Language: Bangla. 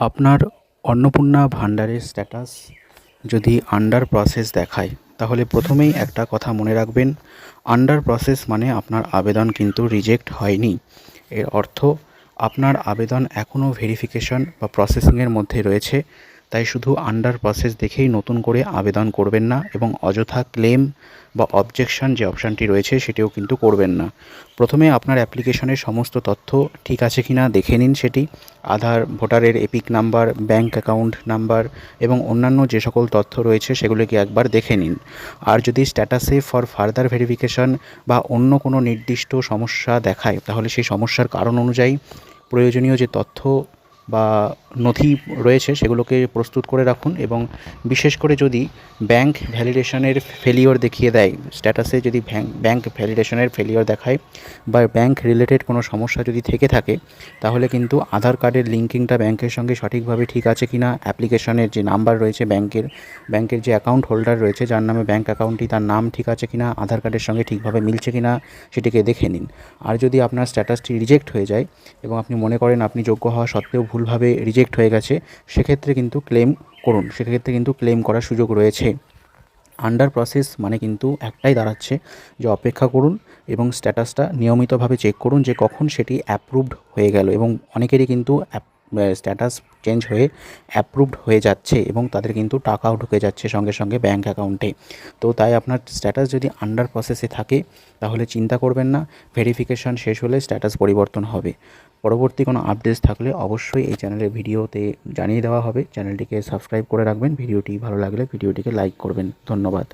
আপনার অন্নপূর্ণা ভান্ডারের স্ট্যাটাস যদি আন্ডার প্রসেস দেখায় তাহলে প্রথমেই একটা কথা মনে রাখবেন, আন্ডার প্রসেস মানে আপনার আবেদন কিন্তু রিজেক্ট হয়নি। এর অর্থ আপনার আবেদন এখনও ভেরিফিকেশন বা প্রসেসিংয়ের মধ্যে রয়েছে। তাই শুধু আন্ডার প্রসেস দেখেই নতুন করে আবেদন করবেন না এবং অযথা ক্লেম বা অবজেকশন যে অপশানটি রয়েছে সেটিও কিন্তু করবেন না। প্রথমে আপনার অ্যাপ্লিকেশনের সমস্ত তথ্য ঠিক আছে কি না দেখে নিন সেটি। আধার, ভোটারের epic number, bank account number এবং অন্যান্য যে সকল তথ্য রয়েছে সেগুলোকে একবার দেখে নিন। আর যদি স্ট্যাটাসে ফর ফার্দার ভেরিফিকেশন বা অন্য কোনো নির্দিষ্ট সমস্যা দেখায় তাহলে সেই সমস্যার কারণ অনুযায়ী প্রয়োজনীয় যে তথ্য বা নথি রয়েছে সেগুলোকে প্রস্তুত করে রাখুন। এবং বিশেষ করে যদি ব্যাঙ্ক ভ্যালিডেশনের ফেলিওর দেখিয়ে দেয়, স্ট্যাটাসে যদি ব্যাঙ্ক ভ্যালিডেশনের ফেলিওর দেখায় বা ব্যাঙ্ক রিলেটেড কোনো সমস্যা যদি থেকে থাকে তাহলে কিন্তু আধার কার্ডের লিঙ্কিংটা ব্যাঙ্কের সঙ্গে সঠিকভাবে ঠিক আছে কি না, অ্যাপ্লিকেশনের যে নাম্বার রয়েছে ব্যাঙ্কের যে অ্যাকাউন্ট হোল্ডার রয়েছে যার নামে ব্যাঙ্ক অ্যাকাউন্টটি তার নাম ঠিক আছে কি না, আধার কার্ডের সঙ্গে ঠিকভাবে মিলছে কি না সেটিকে দেখে নিন। আর যদি আপনার স্ট্যাটাসটি রিজেক্ট হয়ে যায় এবং আপনি মনে করেন আপনি যোগ্য হওয়া সত্ত্বেও ভুলভাবে রিজেক্ট হয়ে গেছে, সেক্ষেত্রে কিন্তু ক্লেম করুন, সেক্ষেত্রে কিন্তু ক্লেম করার সুযোগ রয়েছে। আন্ডার প্রসেস মানে কিন্তু একটাই দাঁড়াচ্ছে যে অপেক্ষা করুন এবং স্ট্যাটাসটা নিয়মিতভাবে চেক করুন যে কখন সেটি অ্যাপ্রুভড হয়ে গেল। এবং অনেকেরই কিন্তু স্ট্যাটাস চেঞ্জ হয়ে অ্যাপ্রুভড হয়ে যাচ্ছে এবং তাদের কিন্তু টাকাও ঢুকে যাচ্ছে সঙ্গে সঙ্গে ব্যাঙ্ক অ্যাকাউন্টে। তো তাই আপনার স্ট্যাটাস যদি আন্ডার প্রসেসে থাকে তাহলে চিন্তা করবেন না, ভেরিফিকেশন শেষ হলে স্ট্যাটাস পরিবর্তন হবে। পরবর্তী কোনো আপডেটস থাকলে অবশ্যই এই চ্যানেলের ভিডিওতে জানিয়ে দেওয়া হবে। চ্যানেলটিকে সাবস্ক্রাইব করে রাখবেন। ভিডিওটি ভালো লাগলে ভিডিওটিকে লাইক করবেন। ধন্যবাদ।